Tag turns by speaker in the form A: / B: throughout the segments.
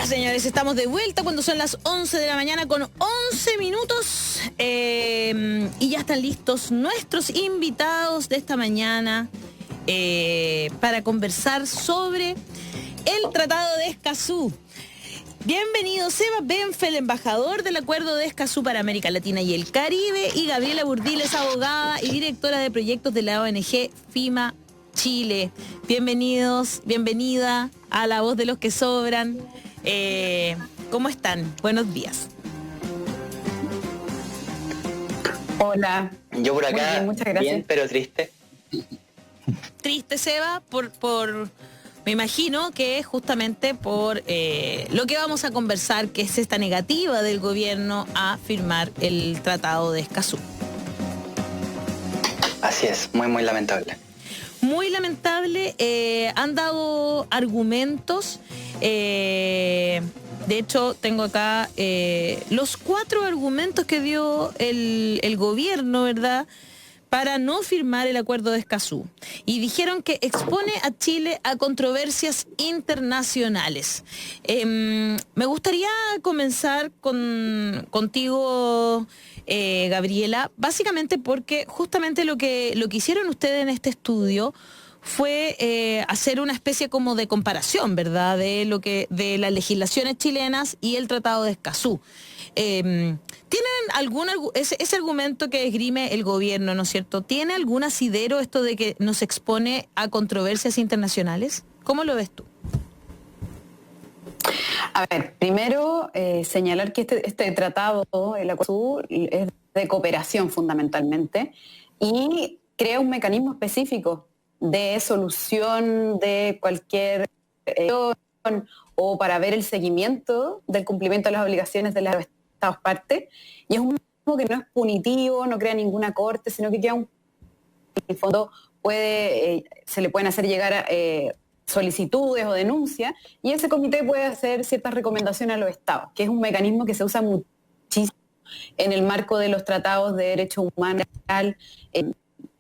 A: Ya, señores, estamos de vuelta cuando son las 11 de la mañana con 11 minutos y ya están listos nuestros invitados de esta mañana para conversar sobre el Tratado de Escazú. Bienvenido Seba Benfeld, embajador del Acuerdo de Escazú para América Latina y el Caribe, y Gabriela Burdiles, abogada y directora de proyectos de la ONG FIMA Chile. Bienvenidos, bienvenida a La Voz de los que Sobran. ¿Cómo están? Buenos días.
B: Hola.
C: Yo por acá,
B: muy bien, muchas gracias.
C: Bien, pero triste.
A: Triste, Seba, me imagino que es justamente por lo que vamos a conversar, que es esta negativa del gobierno a firmar el Tratado de Escazú.
C: Así es, muy, muy lamentable.
A: Muy lamentable, han dado argumentos, de hecho tengo acá los 4 argumentos que dio el gobierno, ¿verdad?, para no firmar el Acuerdo de Escazú. Y dijeron que expone a Chile a controversias internacionales. Me gustaría comenzar contigo, Gabriela, básicamente porque justamente lo que hicieron ustedes en este estudio fue hacer una especie como de comparación, ¿verdad?, de las legislaciones chilenas y el Tratado de Escazú. ¿Tienen ese argumento que esgrime el gobierno, ¿no es cierto? ¿Tiene algún asidero esto de que nos expone a controversias internacionales? ¿Cómo lo ves tú?
B: A ver, primero señalar que este tratado, el Acuerdo, es de cooperación fundamentalmente y crea un mecanismo específico de solución de cualquier o para ver el seguimiento del cumplimiento de las obligaciones de los Estados partes, y es un mecanismo que no es punitivo, no crea ninguna corte, sino que queda en el fondo se le pueden hacer llegar solicitudes o denuncias, y ese comité puede hacer ciertas recomendaciones a los estados, que es un mecanismo que se usa muchísimo en el marco de los tratados de derechos humanos,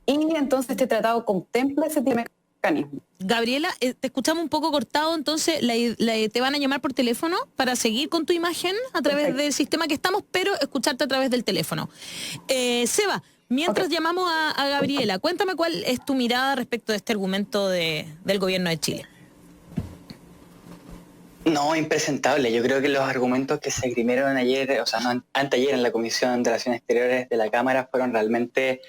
B: y entonces este tratado contempla ese tipo de mecanismo.
A: Gabriela, te escuchamos un poco cortado, entonces te van a llamar por teléfono para seguir con tu imagen a través
B: Perfecto.
A: del sistema que estamos, pero escucharte a través del teléfono. Seba, mientras llamamos a Gabriela, cuéntame cuál es tu mirada respecto de este argumento del gobierno de Chile.
C: No, impresentable. Yo creo que los argumentos que se esgrimieron ayer, o sea, no, anteayer en la Comisión de Relaciones Exteriores de la Cámara fueron realmente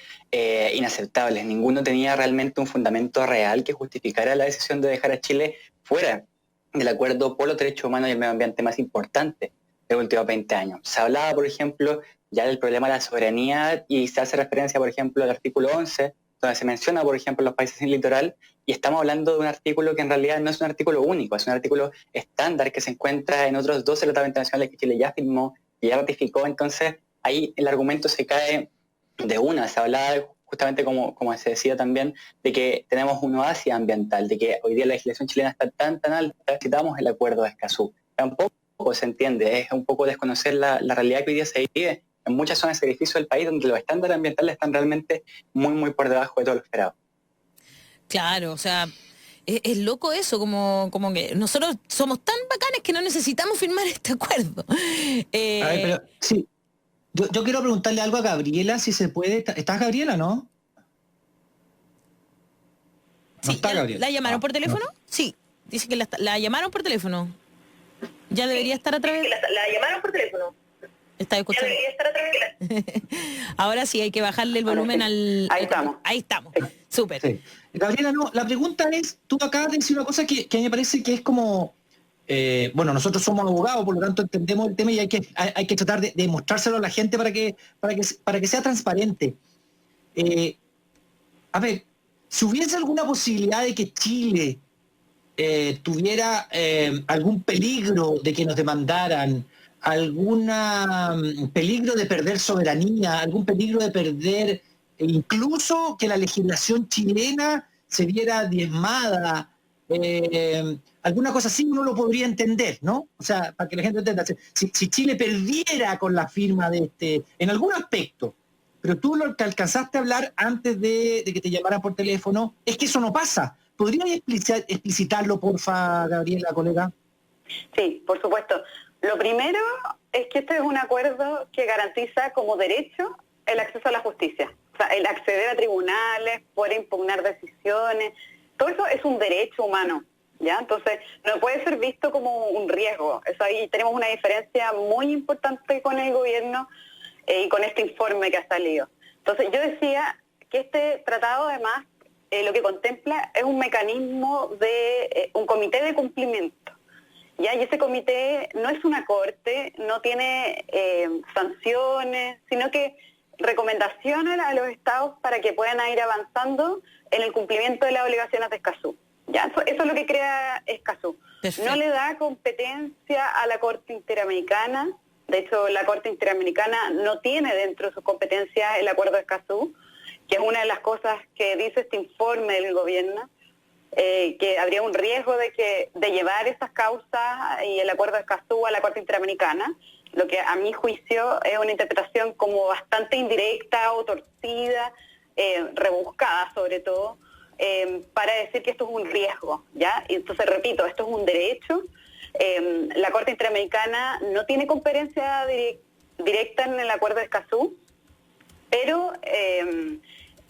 C: inaceptables. Ninguno tenía realmente un fundamento real que justificara la decisión de dejar a Chile fuera del acuerdo por los derechos humanos y el medio ambiente más importante de los últimos 20 años. Se hablaba, por ejemplo, ya del problema de la soberanía y se hace referencia, por ejemplo, al artículo 11, donde se menciona, por ejemplo, los países sin litoral, y estamos hablando de un artículo que en realidad no es un artículo único, es un artículo estándar que se encuentra en otros 12 tratados internacionales que Chile ya firmó y ya ratificó. Entonces ahí el argumento se cae de una. Se hablaba justamente, como se decía también, de que tenemos un oasis ambiental, de que hoy día la legislación chilena está tan alta, necesitamos el Acuerdo de Escazú. Tampoco se entiende, es un poco desconocer la realidad que hoy día se vive en muchas zonas de sacrificio del país, donde los estándares ambientales están realmente muy, muy por debajo de todo lo esperado.
A: Claro, o sea, es loco eso, como que nosotros somos tan bacanes que no necesitamos firmar este acuerdo.
D: A ver, pero sí, yo quiero preguntarle algo a Gabriela, si se puede. ¿Estás, Gabriela, no?
A: Sí,
D: ¿No está, Gabriela?
A: ¿La llamaron por teléfono? No. Sí, dice que la llamaron por teléfono. Ya debería estar a través...
E: La llamaron por teléfono.
A: ¿Está escuchando?
E: Ya debería estar a través.
A: Ahora sí, hay que bajarle el volumen al...
B: Ahí estamos.
A: Ahí estamos, súper.
D: Sí. Gabriela, no, la pregunta es, tú acabas de decir una cosa que a mí me parece que es como... bueno, nosotros somos abogados, por lo tanto entendemos el tema y hay que tratar de mostrárselo a la gente para que sea transparente. A ver, si hubiese alguna posibilidad de que Chile tuviera algún peligro de que nos demandaran, algún peligro de perder soberanía, algún peligro de perder, incluso que la legislación chilena se viera diezmada, alguna cosa así uno lo podría entender, ¿no? O sea, para que la gente entienda, si Chile perdiera con la firma de en algún aspecto, pero tú lo que alcanzaste a hablar antes de que te llamaran por teléfono, es que eso no pasa. ¿Podrías explicitarlo, porfa, Gabriela, colega?
B: Sí, por supuesto. Lo primero es que este es un acuerdo que garantiza como derecho el acceso a la justicia. O sea, el acceder a tribunales, poder impugnar decisiones, todo eso es un derecho humano, ¿ya? Entonces, no puede ser visto como un riesgo. Eso ahí tenemos una diferencia muy importante con el gobierno y con este informe que ha salido. Entonces, yo decía que este tratado, además, lo que contempla es un mecanismo de un comité de cumplimiento. ¿Ya? Y ese comité no es una corte, no tiene sanciones, sino que recomendaciones a los estados para que puedan ir avanzando en el cumplimiento de las obligaciones de Escazú. ¿Ya? Eso es lo que crea Escazú.
A: Perfecto.
B: No le da competencia a la Corte Interamericana. De hecho, la Corte Interamericana no tiene dentro de sus competencias el Acuerdo de Escazú, que es una de las cosas que dice este informe del gobierno, que habría un riesgo de llevar esas causas y el Acuerdo de Escazú a la Corte Interamericana, lo que a mi juicio es una interpretación como bastante indirecta o torcida, rebuscada sobre todo, para decir que esto es un riesgo, ¿ya? Y entonces, repito, esto es un derecho. La Corte Interamericana no tiene competencia directa en el Acuerdo de Escazú, pero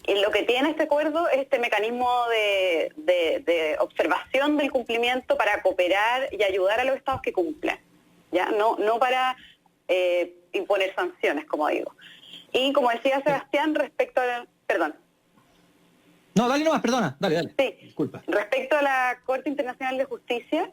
B: lo que tiene este acuerdo es este mecanismo de observación del cumplimiento para cooperar y ayudar a los estados que cumplen, ¿ya? No para imponer sanciones, como digo. Y como decía Sebastián, respecto a... Perdón.
D: No, dale nomás, perdona, dale.
B: Sí,
D: Disculpa.
B: respecto a la Corte Internacional de Justicia,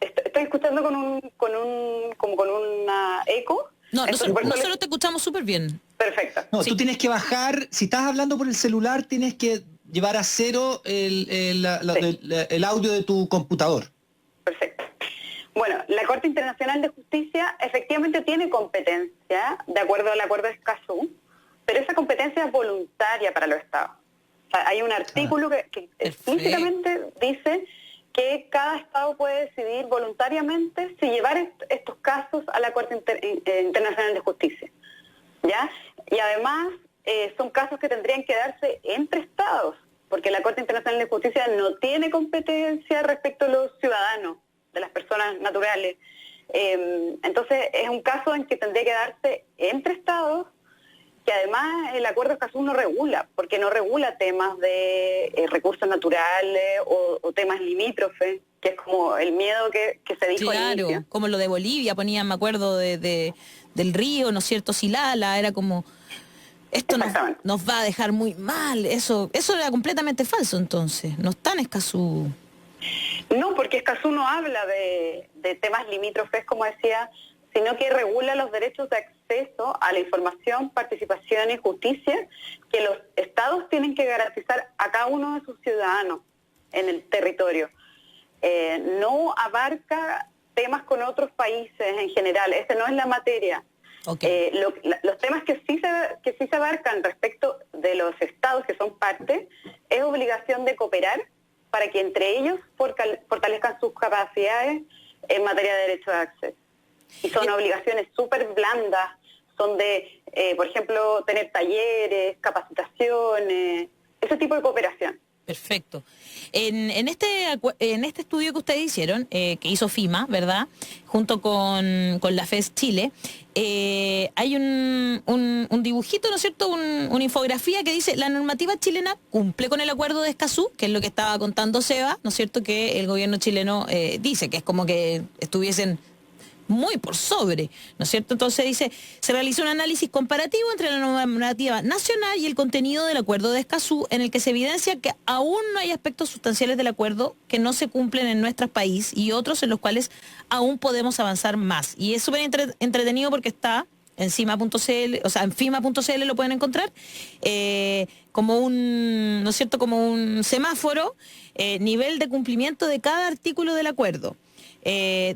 B: estoy escuchando con una eco.
A: No,
B: Entonces,
A: nosotros te escuchamos súper bien.
B: Perfecto.
D: No,
A: Sí.
D: tú tienes que bajar, si estás hablando por el celular, tienes que llevar a cero el audio de tu computador.
B: Perfecto. Bueno, la Corte Internacional de Justicia efectivamente tiene competencia, de acuerdo al Acuerdo de Escazú, pero esa competencia es voluntaria para los estados. O sea, hay un artículo que explícitamente dice que cada estado puede decidir voluntariamente si llevar estos casos a la Corte Internacional de Justicia, ¿ya? Y además son casos que tendrían que darse entre estados, porque la Corte Internacional de Justicia no tiene competencia respecto a los ciudadanos, de las personas naturales. Entonces es un caso en que tendría que darse entre estados, que además el Acuerdo de Escazú no regula, porque no regula temas de recursos naturales o temas limítrofes, que es como el miedo que se dijo al inicio.
A: Claro, como lo de Bolivia, ponían, me acuerdo, del río, ¿no es cierto? Silala, era como... Esto nos va a dejar muy mal. Eso era completamente falso, entonces. No está en Escazú.
B: No, porque Escazú no habla de temas limítrofes, como decía, sino que regula los derechos de acceso a la información, participación y justicia que los estados tienen que garantizar a cada uno de sus ciudadanos en el territorio. No abarca temas con otros países en general, esa no es la materia.
A: Okay.
B: Los temas que sí se abarcan respecto de los estados que son parte es obligación de cooperar para que entre ellos fortalezcan sus capacidades en materia de derecho de acceso. Y son obligaciones súper blandas, son de, por ejemplo, tener talleres, capacitaciones, ese tipo de cooperación.
A: Perfecto. En este estudio que ustedes hicieron, que hizo FIMA, ¿verdad? Junto con la FES Chile, hay un dibujito, ¿no es cierto? Una infografía que dice: la normativa chilena cumple con el Acuerdo de Escazú, que es lo que estaba contando Seba, ¿no es cierto? Que el gobierno chileno dice que es como que estuviesen muy por sobre, ¿no es cierto? Entonces dice, se realizó un análisis comparativo entre la normativa nacional y el contenido del Acuerdo de Escazú, en el que se evidencia que aún no hay aspectos sustanciales del acuerdo que no se cumplen en nuestro país y otros en los cuales aún podemos avanzar más. Y es súper entretenido porque está en cima.cl, o sea, en fima.cl lo pueden encontrar, como un, ¿no es cierto?, como un semáforo, nivel de cumplimiento de cada artículo del acuerdo.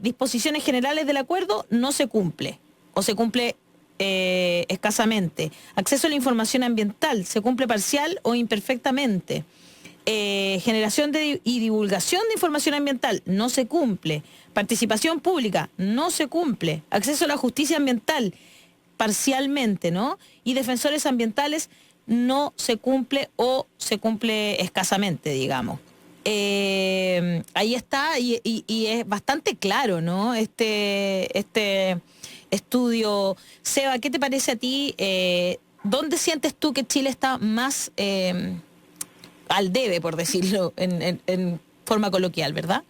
A: Disposiciones generales del acuerdo no se cumple o se cumple escasamente. Acceso a la información ambiental se cumple parcial o imperfectamente. Generación y divulgación de información ambiental no se cumple. Participación pública no se cumple. Acceso a la justicia ambiental parcialmente, ¿no? Y defensores ambientales no se cumple o se cumple escasamente, digamos. Ahí está, y es bastante claro, ¿no? Este estudio. Seba, ¿qué te parece a ti? ¿Dónde sientes tú que Chile está más al debe, por decirlo en forma coloquial, verdad?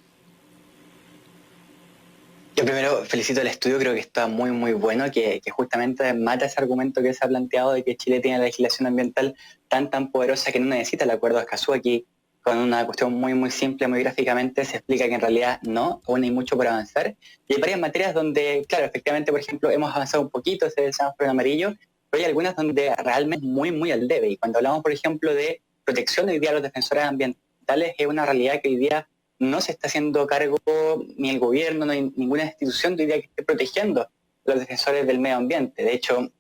C: Yo primero felicito el estudio, creo que está muy muy bueno, que justamente mata ese argumento que se ha planteado de que Chile tiene la legislación ambiental tan poderosa que no necesita el acuerdo de Escazú. Aquí, con una cuestión muy muy simple, muy gráficamente, se explica que en realidad no, aún hay mucho por avanzar. Y hay varias materias donde, claro, efectivamente, por ejemplo, hemos avanzado un poquito, ese semáforo en amarillo, pero hay algunas donde realmente muy muy al debe. Y cuando hablamos, por ejemplo, de protección hoy día de los defensores ambientales, es una realidad que hoy día no se está haciendo cargo ni el gobierno, no hay ninguna institución de hoy día que esté protegiendo a los defensores del medio ambiente. De hecho,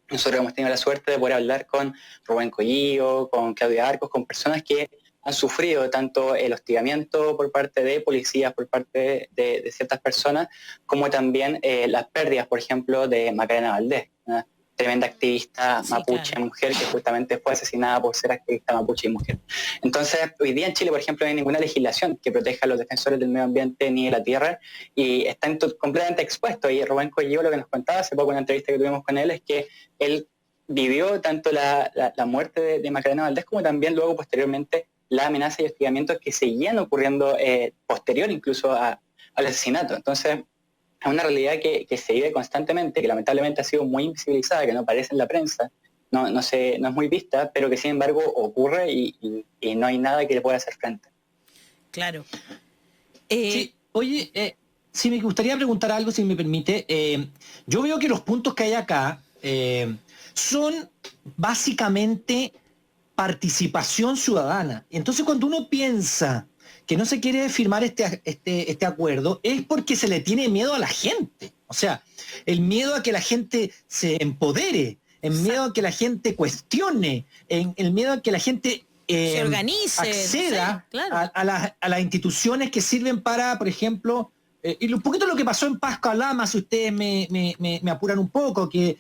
C: nosotros hemos tenido la suerte de poder hablar con Rubén Collillo, con Claudia Arcos, con personas que han sufrido tanto el hostigamiento por parte de policías, por parte de ciertas personas, como también las pérdidas, por ejemplo, de Macarena Valdés, una tremenda activista mapuche, claro, mujer, que justamente fue asesinada por ser activista mapuche y mujer. Entonces, hoy día en Chile, por ejemplo, no hay ninguna legislación que proteja a los defensores del medio ambiente ni de la tierra, y están completamente expuestos. Y Rubén Collillo lo que nos contaba hace poco en una entrevista que tuvimos con él es que él vivió tanto la muerte de Macarena Valdés como también luego, posteriormente, la amenaza y hostigamientos que seguían ocurriendo posterior incluso al asesinato. Entonces, es una realidad que se vive constantemente, que lamentablemente ha sido muy invisibilizada, que no aparece en la prensa, no es muy vista, pero que sin embargo ocurre y no hay nada que le pueda hacer frente.
A: Claro.
D: Sí, oye, sí me gustaría preguntar algo, si me permite. Yo veo que los puntos que hay acá son básicamente participación ciudadana. Entonces, cuando uno piensa que no se quiere firmar este acuerdo, es porque se le tiene miedo a la gente. O sea, el miedo a que la gente se empodere, el miedo a que la gente cuestione, el miedo a que la gente
A: se organice,
D: acceda,
A: no sé, claro,
D: a las instituciones que sirven para, por ejemplo, y un poquito lo que pasó en Pascua Lama, si ustedes me apuran un poco, que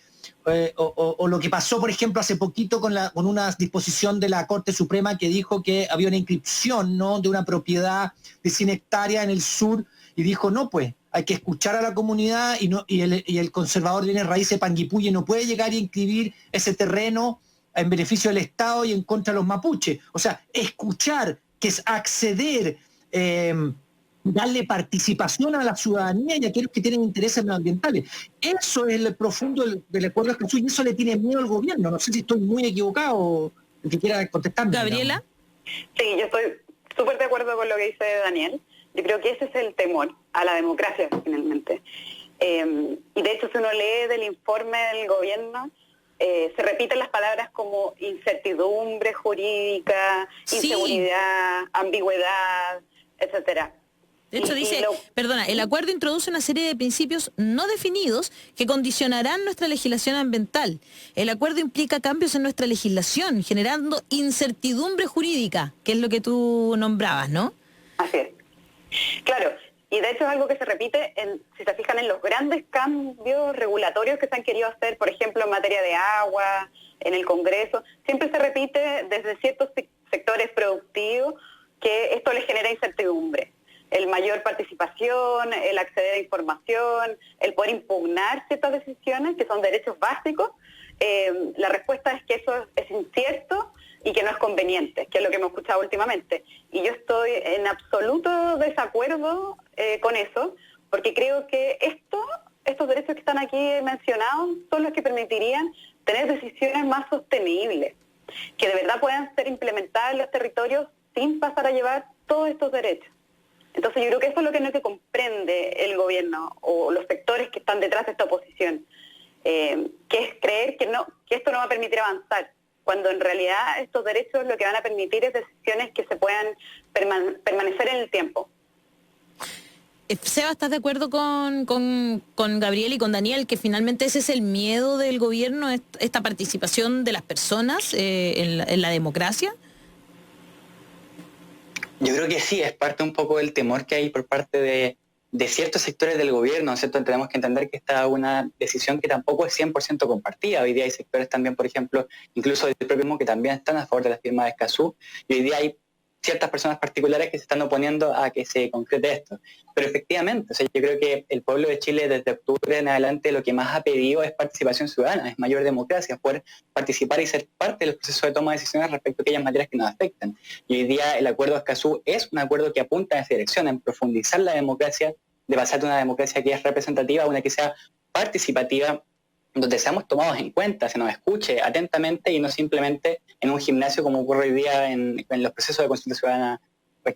D: o lo que pasó, por ejemplo, hace poquito con una disposición de la Corte Suprema que dijo que había una inscripción, ¿no?, de una propiedad de 100 hectáreas en el sur, y dijo, no, pues, hay que escuchar a la comunidad, y el conservador de raíces Panguipulli no puede llegar y inscribir ese terreno en beneficio del Estado y en contra de los mapuches. O sea, escuchar, que es acceder, darle participación a la ciudadanía y a aquellos que tienen intereses medioambientales. Eso es el profundo del acuerdo de Escazú, y eso le tiene miedo al gobierno. No sé si estoy muy equivocado, el que quiera contestarme.
A: Gabriela.
B: Sí, yo estoy súper de acuerdo con lo que dice Daniel. Yo creo que ese es el temor a la democracia, finalmente. Y de hecho, si uno lee del informe del gobierno, se repiten las palabras como incertidumbre jurídica, inseguridad, ambigüedad, etcétera.
A: De hecho, dice, el acuerdo introduce una serie de principios no definidos que condicionarán nuestra legislación ambiental. El acuerdo implica cambios en nuestra legislación, generando incertidumbre jurídica, que es lo que tú nombrabas, ¿no?
B: Así es. Claro, y de hecho es algo que se repite, si se fijan en los grandes cambios regulatorios que se han querido hacer, por ejemplo, en materia de agua, en el Congreso, siempre se repite desde ciertos sectores productivos que esto les genera incertidumbre. El mayor participación, el acceder a información, el poder impugnar ciertas decisiones que son derechos básicos, la respuesta es que eso es incierto y que no es conveniente, que es lo que hemos escuchado últimamente. Y yo estoy en absoluto desacuerdo con eso, porque creo que estos derechos que están aquí mencionados son los que permitirían tener decisiones más sostenibles, que de verdad puedan ser implementadas en los territorios sin pasar a llevar todos estos derechos. Entonces yo creo que eso es lo que no es que comprende el gobierno o los sectores que están detrás de esta oposición, que es creer que esto no va a permitir avanzar, cuando en realidad estos derechos lo que van a permitir es decisiones que se puedan permanecer en el tiempo.
A: Seba, ¿estás de acuerdo con Gabriel y con Daniel que finalmente ese es el miedo del gobierno, esta participación de las personas en la democracia?
C: Yo creo que sí, es parte un poco del temor que hay por parte de ciertos sectores del gobierno, ¿cierto? Tenemos que entender que esta es una decisión que tampoco es 100% compartida. Hoy día hay sectores también, por ejemplo, incluso del propio mismo, que también están a favor de la firma de Escazú, y hoy día hay ciertas personas particulares que se están oponiendo a que se concrete esto. Pero efectivamente, o sea, yo creo que el pueblo de Chile desde octubre en adelante lo que más ha pedido es participación ciudadana, es mayor democracia, poder participar y ser parte del proceso de toma de decisiones respecto a aquellas materias que nos afectan. Y hoy día el acuerdo de Escazú es un acuerdo que apunta en esa dirección, en profundizar la democracia, de pasar de una democracia que es representativa a una que sea participativa, donde seamos tomados en cuenta, se nos escuche atentamente y no simplemente en un gimnasio como ocurre hoy día en los procesos de consulta ciudadana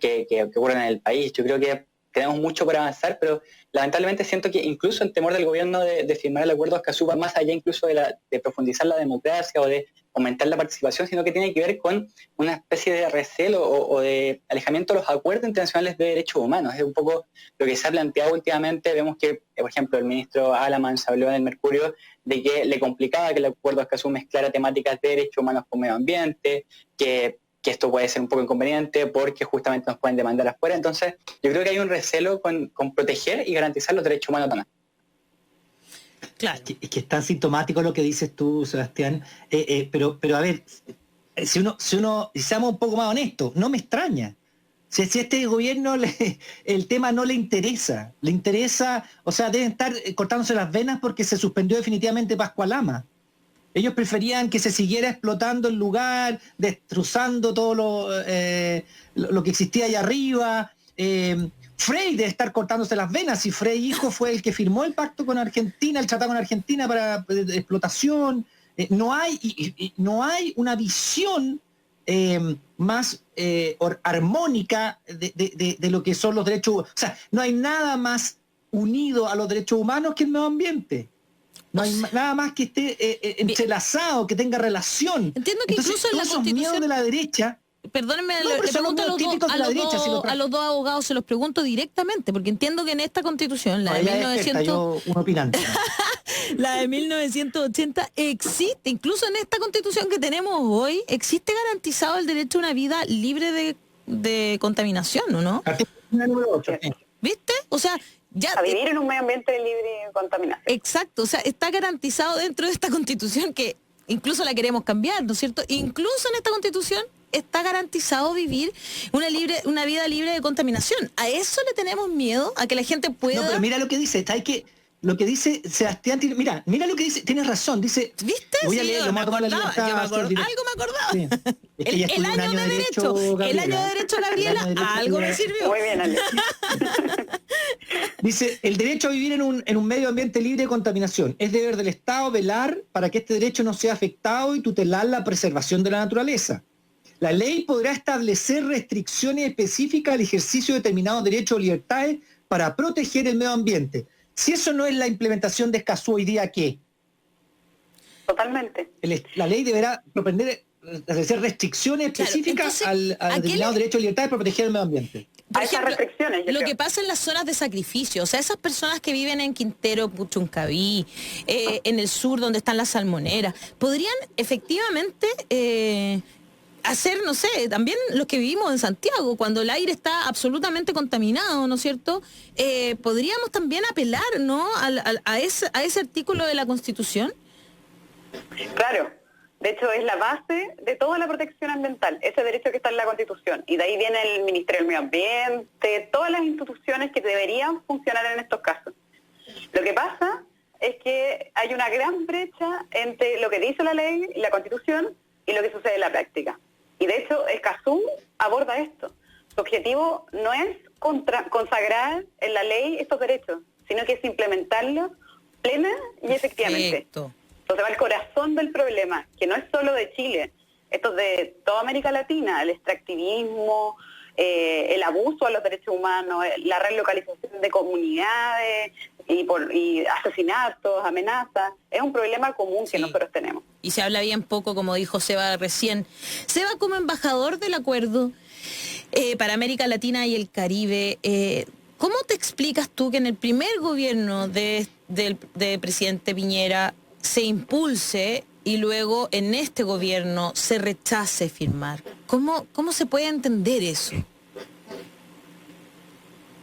C: que ocurren en el país. Yo creo que tenemos mucho por avanzar, pero lamentablemente siento que incluso el temor del gobierno de firmar el acuerdo de Escazú va más allá incluso de profundizar la democracia o de aumentar la participación, sino que tiene que ver con una especie de recelo o de alejamiento de los acuerdos internacionales de derechos humanos. Es un poco lo que se ha planteado últimamente. Vemos que, por ejemplo, el ministro Alamans habló en el Mercurio de que le complicaba que el acuerdo de Escazú mezclara temáticas de derechos humanos con medio ambiente, que esto puede ser un poco inconveniente porque justamente nos pueden demandar afuera. Entonces, yo creo que hay un recelo con proteger y garantizar los derechos humanos también.
A: Claro.
D: Es que es tan sintomático lo que dices tú, Sebastián. Pero a ver, si seamos un poco más honestos, no me extraña. Si a este gobierno el tema no le interesa, o sea, deben estar cortándose las venas porque se suspendió definitivamente Pascualama. Ellos preferían que se siguiera explotando el lugar, destrozando todo lo que existía allá arriba. Frey debe estar cortándose las venas, y Frey hijo fue el que firmó el pacto con Argentina, el tratado con Argentina para explotación. No hay una visión más armónica de lo que son los derechos humanos. O sea, no hay nada más unido a los derechos humanos que el medio ambiente. No hay nada más que esté entrelazado, que tenga relación.
A: Entiendo que
D: entonces,
A: incluso en la
D: esos
A: Constitución...
D: miedos de la derecha...
A: Perdónenme,
D: No,
A: le pregunto a los dos abogados, se los pregunto directamente, porque entiendo que en esta Constitución, la de 1980 existe, incluso en esta Constitución que tenemos hoy, existe garantizado el derecho a una vida libre de contaminación, ¿o no? ¿Viste? O sea, ya
B: a vivir en un medio ambiente libre de contaminación.
A: Exacto, o sea, está garantizado dentro de esta Constitución que incluso la queremos cambiar, ¿no es cierto? Incluso en esta Constitución está garantizado vivir una vida libre de contaminación. ¿A eso le tenemos miedo? ¿A que la gente pueda...?
D: No, pero mira lo que dice, lo que dice Sebastián, mira lo que dice, tienes razón, dice...
A: ¿Viste?
D: Voy a leerlo, me acordaba.
A: Algo me acordaba.
D: Sí.
A: El año de derecho, Gabriela, algo me sirvió.
B: Muy bien, Ale.
D: Dice, el derecho a vivir en un medio ambiente libre de contaminación. Es deber del Estado velar para que este derecho no sea afectado y tutelar la preservación de la naturaleza. La ley podrá establecer restricciones específicas al ejercicio de determinados derechos o libertades para proteger el medio ambiente. Si eso no es la implementación de Escazú hoy día, ¿qué?
B: Totalmente.
D: La ley deberá establecer restricciones específicas a determinados derechos o libertades para proteger el medio ambiente.
A: Por
B: a esas
A: ejemplo,
B: restricciones,
A: lo que pasa en las zonas de sacrificio, o sea, esas personas que viven en Quintero, Puchuncaví, en el sur donde están las salmoneras, podrían efectivamente hacer, no sé, también los que vivimos en Santiago, cuando el aire está absolutamente contaminado, ¿no es cierto? Podríamos también apelar, ¿no?, a ese artículo de la Constitución.
B: Claro. De hecho, es la base de toda la protección ambiental, ese derecho que está en la Constitución. Y de ahí viene el Ministerio del Medio Ambiente, todas las instituciones que deberían funcionar en estos casos. Lo que pasa es que hay una gran brecha entre lo que dice la ley, la Constitución, y lo que sucede en la práctica. Y de hecho, Escazú aborda esto. Su objetivo no es consagrar en la ley estos derechos, sino que es implementarlos plena y efectivamente.
A: Perfecto.
B: Entonces va al corazón del problema, que no es solo de Chile, esto es de toda América Latina, el extractivismo, el abuso a los derechos humanos, la relocalización de comunidades y asesinatos, amenazas, es un problema común que nosotros tenemos.
A: Y se habla bien poco, como dijo Seba recién. Seba, como embajador del acuerdo para América Latina y el Caribe, ¿cómo te explicas tú que en el primer gobierno del presidente Piñera se impulse y luego en este gobierno se rechace firmar? ¿Cómo se puede entender eso?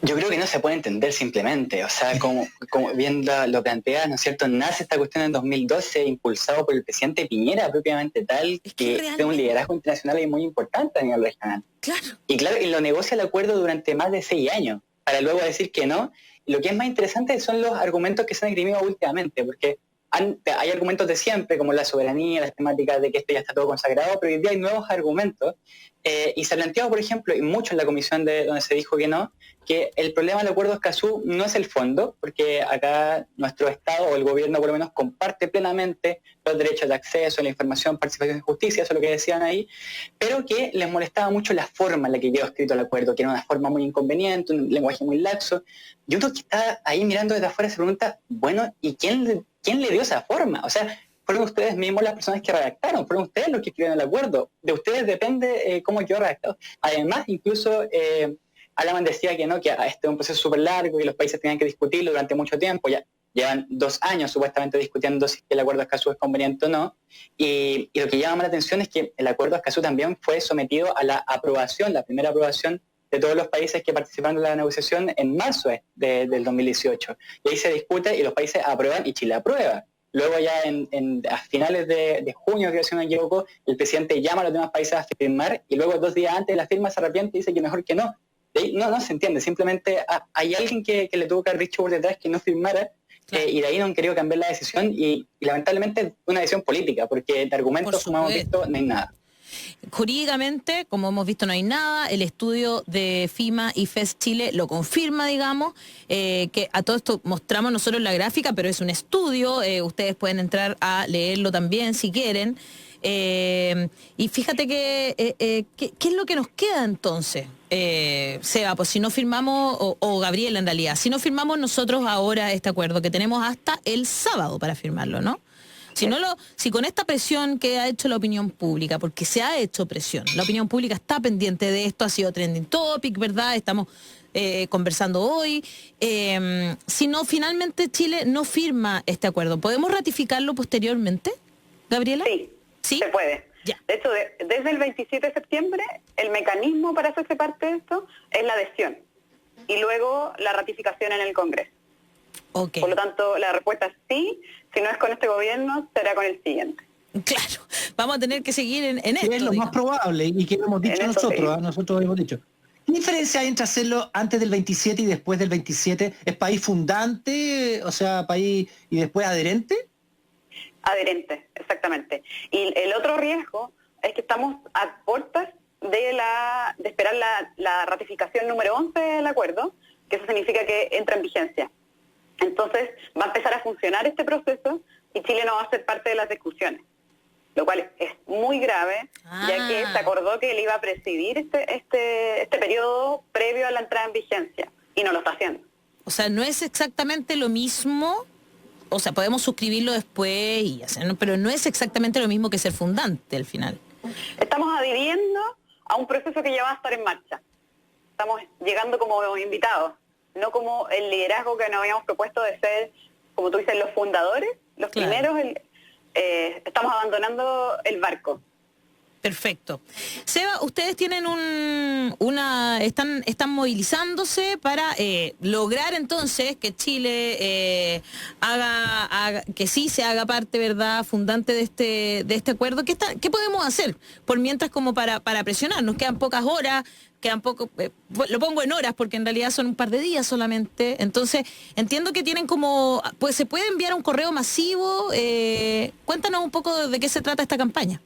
C: Yo creo que no se puede entender simplemente, o sea, como bien lo plantea, ¿no es cierto? Nace esta cuestión en 2012, impulsado por el presidente Piñera propiamente tal, que tiene un liderazgo internacional y muy importante a nivel regional.
A: Claro.
C: Y claro, y lo negocia el acuerdo durante más de 6 años, para luego decir que no. Y lo que es más interesante son los argumentos que se han esgrimido últimamente, porque hay argumentos de siempre, como la soberanía, las temáticas de que esto ya está todo consagrado, pero hoy día hay nuevos argumentos, y se ha planteado, por ejemplo, y mucho en la comisión donde se dijo que no, que el problema del acuerdo de Escazú no es el fondo, porque acá nuestro Estado o el gobierno por lo menos comparte plenamente los derechos de acceso a la información, participación y justicia, eso es lo que decían ahí, pero que les molestaba mucho la forma en la que quedó escrito el acuerdo, que era una forma muy inconveniente, un lenguaje muy laxo, y uno que está ahí mirando desde afuera se pregunta, bueno, ¿y quién le dio esa forma? O sea, fueron ustedes mismos las personas que redactaron, fueron ustedes los que escribieron el acuerdo, de ustedes depende cómo quedó redactado. Además, incluso Alaman decía que no, que este es un proceso súper largo, que los países tenían que discutirlo durante mucho tiempo, ya llevan 2 años supuestamente discutiendo si el acuerdo de Escazú es conveniente o no, y lo que llama la atención es que el acuerdo de Escazú también fue sometido a la aprobación, la primera aprobación de todos los países que participaron en la negociación en marzo del 2018. Y ahí se discute y los países aprueban y Chile aprueba. Luego ya a finales de junio, creo que si no me equivoco, el presidente llama a los demás países a firmar y luego 2 días antes de la firma se arrepiente y dice que mejor que no. De ahí no se entiende, simplemente hay alguien que le tuvo que haber dicho por detrás que no firmara, y de ahí no han querido cambiar la decisión y lamentablemente una decisión política, porque de argumentos, como hemos visto, no hay nada.
A: Jurídicamente, como hemos visto, no hay nada. El estudio de FIMA y FES Chile lo confirma, digamos, que a todo esto mostramos nosotros la gráfica, pero es un estudio, ustedes pueden entrar a leerlo también si quieren. Y fíjate ¿qué es lo que nos queda entonces? Seba, pues si no firmamos, o Gabriela en realidad, si no firmamos nosotros ahora este acuerdo, que tenemos hasta el sábado para firmarlo, ¿no? Si con esta presión que ha hecho la opinión pública, porque se ha hecho presión, la opinión pública está pendiente de esto, ha sido trending topic, ¿verdad? Estamos conversando hoy. Si no, finalmente Chile no firma este acuerdo, ¿podemos ratificarlo posteriormente, Gabriela?
B: Sí, se puede.
A: Ya.
B: De hecho, desde el 27 de septiembre, el mecanismo para hacerse parte de esto es la adhesión y luego la ratificación en el Congreso.
A: Okay.
B: Por lo tanto, la respuesta es sí. Si no es con este gobierno, será con el siguiente.
A: Claro, vamos a tener que seguir en esto.
D: Es lo más probable y que lo hemos dicho nosotros, nosotros hemos dicho. ¿Qué diferencia hay entre hacerlo antes del 27 y después del 27? ¿Es país fundante, o sea, país y después adherente?
B: Adherente, exactamente. Y el otro riesgo es que estamos a puertas de esperar la ratificación número 11 del acuerdo, que eso significa que entra en vigencia. Entonces va a empezar a funcionar este proceso y Chile no va a ser parte de las discusiones, lo cual es muy grave, ya que se acordó que él iba a presidir este periodo previo a la entrada en vigencia y no lo está haciendo.
A: O sea, no es exactamente lo mismo, o sea, podemos suscribirlo después y hacerlo, pero no es exactamente lo mismo que ser fundante al final.
B: Estamos adhiriendo a un proceso que ya va a estar en marcha. Estamos llegando como invitados, no como el liderazgo que nos habíamos propuesto de ser, como tú dices, los fundadores, los primeros. Estamos abandonando el barco.
A: Perfecto. Seba, ustedes tienen están movilizándose para lograr entonces que Chile que sí se haga parte, ¿verdad?, fundante de este acuerdo. ¿Qué podemos hacer por mientras como para presionar? Nos quedan pocas horas, lo pongo en horas porque en realidad son un par de días solamente. Entonces, entiendo que tienen pues se puede enviar un correo masivo. Cuéntanos un poco de qué se trata esta campaña.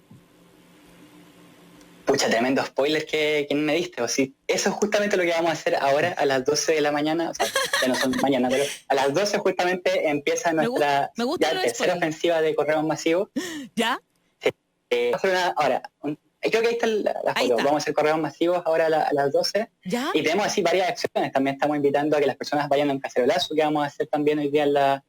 C: Pucha, tremendo spoiler que me diste. O sí, eso es justamente lo que vamos a hacer ahora a las 12 de la mañana. O sea, ya no son mañana, pero a las 12 justamente empieza nuestra tercera ofensiva de correos masivos.
A: ¿Ya?
C: Sí. Creo que ahí está la foto. Vamos a hacer correos masivos ahora a las 12.
A: ¿Ya?
C: Y tenemos así varias acciones. También estamos invitando a que las personas vayan a un cacerolazo que vamos a hacer también hoy día en la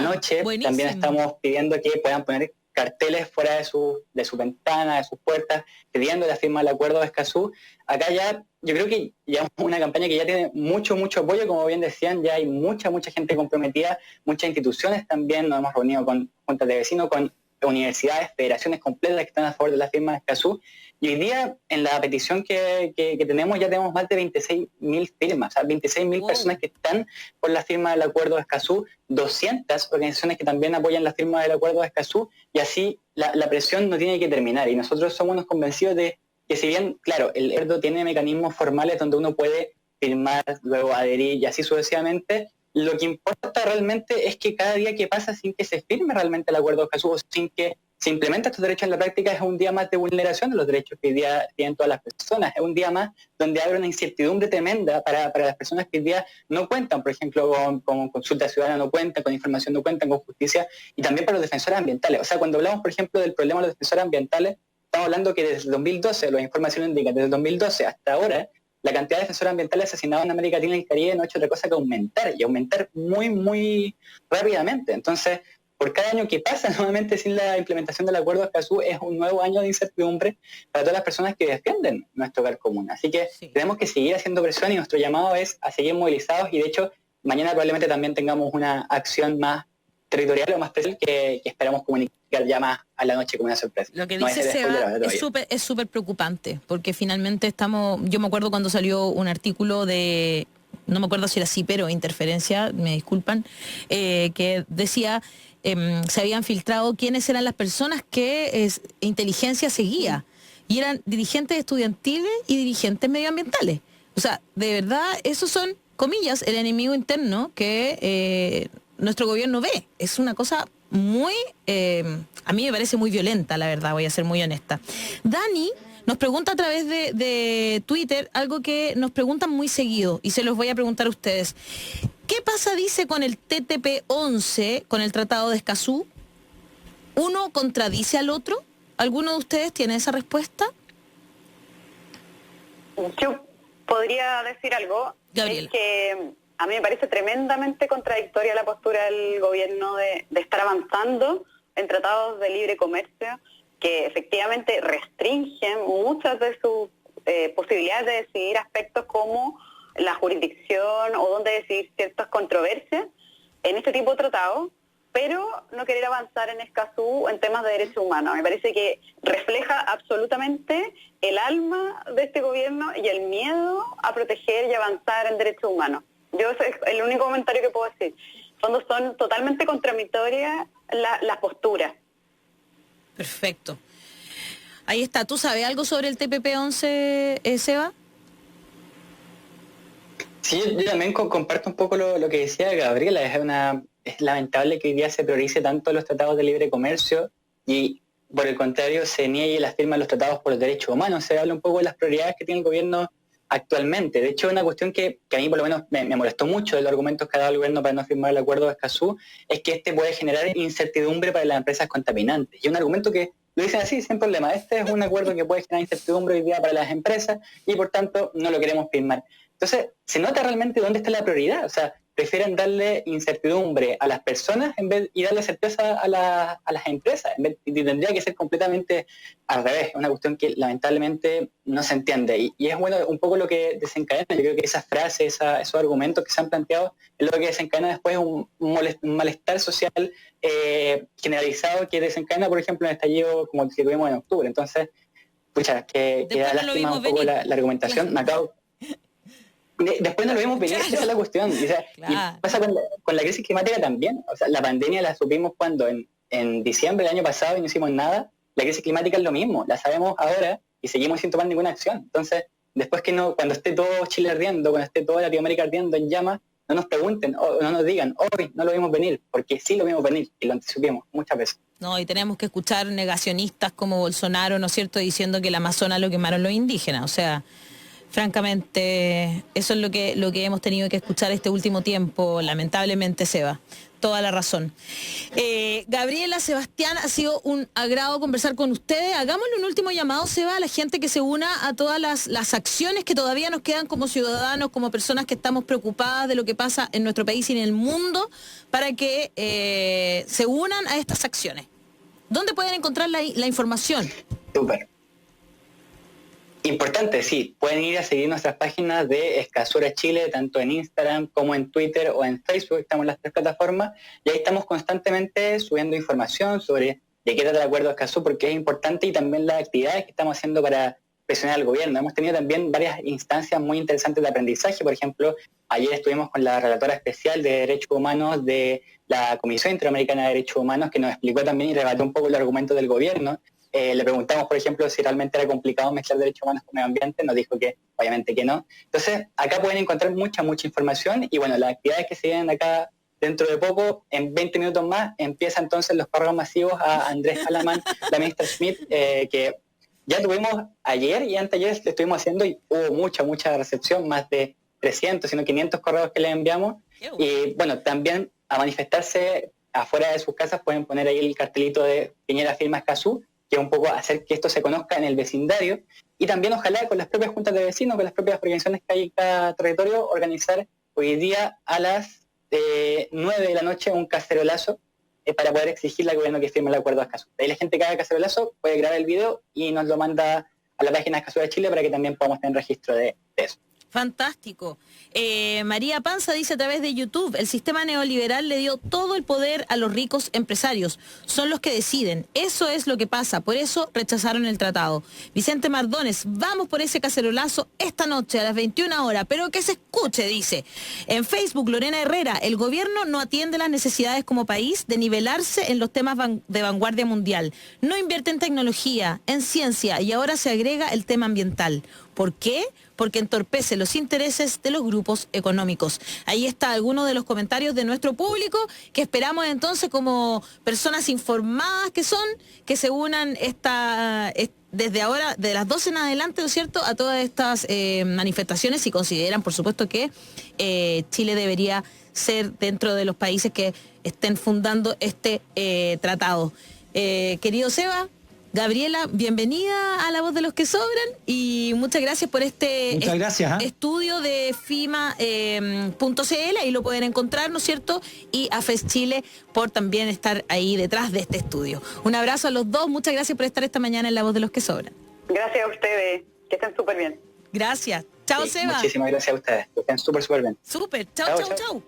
C: noche.
A: Buenísimo.
C: También estamos pidiendo que puedan poner carteles fuera de su ventana, de sus puertas, pidiendo la firma del acuerdo de Escazú. Acá ya, yo creo que ya es una campaña que ya tiene mucho apoyo, como bien decían, ya hay mucha gente comprometida, muchas instituciones también, nos hemos reunido con juntas de vecinos, con universidades, federaciones completas que están a favor de la firma de Escazú. Y hoy día, en la petición que tenemos, ya tenemos más de 26.000 firmas, o sea, 26.000 personas que están por la firma del acuerdo de Escazú, 200 organizaciones que también apoyan la firma del acuerdo de Escazú, y así la presión no tiene que terminar. Y nosotros somos unos convencidos de que, si bien, claro, el acuerdo tiene mecanismos formales donde uno puede firmar, luego adherir y así sucesivamente, lo que importa realmente es que cada día que pasa sin que se firme realmente el acuerdo de Escazú, o sin que se implementen estos derechos en la práctica, es un día más de vulneración de los derechos que hoy día tienen todas las personas. Es un día más donde abre una incertidumbre tremenda para las personas que hoy día no cuentan, por ejemplo, con consulta ciudadana, no cuentan, con información no cuentan, con justicia, y también para los defensores ambientales. O sea, cuando hablamos, por ejemplo, del problema de los defensores ambientales, estamos hablando que desde el 2012, las informaciones indican, desde el 2012 hasta ahora, la cantidad de defensores ambientales asesinados en América Latina y el Caribe no ha hecho otra cosa que aumentar, y aumentar muy, muy rápidamente. Entonces, por cada año que pasa nuevamente sin la implementación del acuerdo de Escazú, es un nuevo año de incertidumbre para todas las personas que defienden nuestro hogar común. Así que tenemos que seguir haciendo presión, y nuestro llamado es a seguir movilizados, y de hecho mañana probablemente también tengamos una acción más territorial o más especial que esperamos comunicar ya más a la noche como una sorpresa.
A: Lo que dice Seba es súper preocupante, porque finalmente yo me acuerdo cuando salió un artículo de, no me acuerdo si era CIPER o Interferencia, me disculpan, que decía se habían filtrado quiénes eran las personas que inteligencia seguía, y eran dirigentes estudiantiles y dirigentes medioambientales. O sea, de verdad, esos son, comillas, el enemigo interno que nuestro gobierno ve. Es una cosa muy, a mí me parece muy violenta, la verdad, voy a ser muy honesta. Dani nos pregunta a través de Twitter algo que nos preguntan muy seguido, y se los voy a preguntar a ustedes. ¿Qué pasa, dice, con el TPP-11, con el Tratado de Escazú? ¿Uno contradice al otro? ¿Alguno de ustedes tiene esa respuesta?
B: Yo podría decir algo.
A: Gabriela.
B: Es que a mí me parece tremendamente contradictoria la postura del gobierno de estar avanzando en tratados de libre comercio que efectivamente restringen muchas de sus posibilidades de decidir aspectos como la jurisdicción o dónde decidir ciertas controversias en este tipo de tratados, pero no querer avanzar en Escazú en temas de derechos humanos. Me parece que refleja absolutamente el alma de este gobierno y el miedo a proteger y avanzar en derechos humanos. Yo ese es el único comentario que puedo decir. Son totalmente contradictorias las posturas.
A: Perfecto. Ahí está. ¿Tú sabes algo sobre el TPP-11, Seba?
C: Sí, yo también comparto un poco lo que decía Gabriela. Es lamentable que hoy día se priorice tanto los tratados de libre comercio y, por el contrario, se niegue la firma de los tratados por los derechos humanos. Se habla un poco de las prioridades que tiene el gobierno actualmente. De hecho, una cuestión que a mí por lo menos me molestó mucho de los argumentos que ha dado el gobierno para no firmar el acuerdo de Escazú, es que este puede generar incertidumbre para las empresas contaminantes. Y un argumento que lo dicen así, sin problema. Este es un acuerdo que puede generar incertidumbre hoy día para las empresas y, por tanto, no lo queremos firmar. Entonces, se nota realmente dónde está la prioridad. O sea, prefieren darle incertidumbre a las personas y darle certeza a las empresas. Y tendría que ser completamente al revés. Es una cuestión que lamentablemente no se entiende. Y es bueno un poco lo que desencadena. Yo creo que esas frases, esos argumentos que se han planteado, es lo que desencadena después un malestar social generalizado que desencadena, por ejemplo, el estallido como el que tuvimos en octubre. Entonces, pucha, que da lástima un poco la argumentación. Claro. Después no lo vimos venir, claro. Esa es la cuestión. O sea, claro. Y pasa con la crisis climática también. O sea, la pandemia la supimos cuando en diciembre del año pasado y no hicimos nada. La crisis climática es lo mismo, la sabemos ahora y seguimos sin tomar ninguna acción. Entonces, después cuando esté todo Chile ardiendo, cuando esté toda Latinoamérica ardiendo en llamas, no nos pregunten o no nos digan, hoy no lo vimos venir, porque sí lo vimos venir y lo anticipamos muchas veces.
A: No, y tenemos que escuchar negacionistas como Bolsonaro, ¿no es cierto?, diciendo que el Amazonas lo quemaron los indígenas. O sea, francamente, eso es lo que hemos tenido que escuchar este último tiempo, lamentablemente, Seba. Toda la razón. Gabriela, Sebastián, ha sido un agrado conversar con ustedes. Hagámosle un último llamado, Seba, a la gente que se una a todas las acciones que todavía nos quedan como ciudadanos, como personas que estamos preocupadas de lo que pasa en nuestro país y en el mundo, para que se unan a estas acciones. ¿Dónde pueden encontrar la información?
C: Súper. Importante, sí. Pueden ir a seguir nuestras páginas de Escazura Chile, tanto en Instagram como en Twitter o en Facebook. Estamos en las tres plataformas y ahí estamos constantemente subiendo información sobre de qué trata el acuerdo de Escazú, porque es importante, y también las actividades que estamos haciendo para presionar al gobierno. Hemos tenido también varias instancias muy interesantes de aprendizaje. Por ejemplo, ayer estuvimos con la relatora especial de Derechos Humanos de la Comisión Interamericana de Derechos Humanos, que nos explicó también y rebatió un poco los argumentos del gobierno. Le preguntamos, por ejemplo, si realmente era complicado mezclar derechos humanos con medio ambiente, nos dijo que obviamente que no. Entonces, acá pueden encontrar mucha información, y bueno, las actividades que se vienen acá dentro de poco, en 20 minutos más, empieza entonces los cargos masivos a Andrés Halaman, la ministra Schmidt, que ya tuvimos ayer y anteayer estuvimos haciendo, y hubo mucha recepción, más de 300, sino 500 correos que les enviamos. Y bueno, también a manifestarse afuera de sus casas pueden poner ahí el cartelito de Piñera firma Escazú, que es un poco hacer que esto se conozca en el vecindario, y también ojalá con las propias juntas de vecinos, con las propias organizaciones que hay en cada territorio, organizar hoy día a las 9 de la noche un cacerolazo para poder exigirle al gobierno que firme el acuerdo de Escazú. Ahí la gente que haga cacerolazo puede grabar el video y nos lo manda a la página de Escazú de Chile para que también podamos tener registro de eso.
A: Fantástico. María Panza dice a través de YouTube, el sistema neoliberal le dio todo el poder a los ricos empresarios. Son los que deciden. Eso es lo que pasa. Por eso rechazaron el tratado. Vicente Mardones, vamos por ese cacerolazo esta noche a las 21 horas, pero que se escuche, dice. En Facebook, Lorena Herrera, el gobierno no atiende las necesidades como país de nivelarse en los temas de vanguardia mundial. No invierte en tecnología, en ciencia, y ahora se agrega el tema ambiental. ¿Por qué? Porque entorpece los intereses de los grupos económicos. Ahí está alguno de los comentarios de nuestro público, que esperamos entonces, como personas informadas que son, que se unan desde ahora, de las 12 en adelante, ¿no es cierto?, a todas estas manifestaciones, y consideran, por supuesto, que Chile debería ser dentro de los países que estén fundando este tratado. Querido Seba, Gabriela, bienvenida a La Voz de los que Sobran, y muchas gracias por este estudio de FIMA.cl, ahí lo pueden encontrar, ¿no es cierto? Y a FES Chile por también estar ahí detrás de este estudio. Un abrazo a los dos, muchas gracias por estar esta mañana en La Voz de los que Sobran.
B: Gracias a ustedes, que estén súper bien.
A: Gracias. Chao, Seba.
C: Muchísimas gracias a ustedes, que estén súper bien.
A: Súper, chao.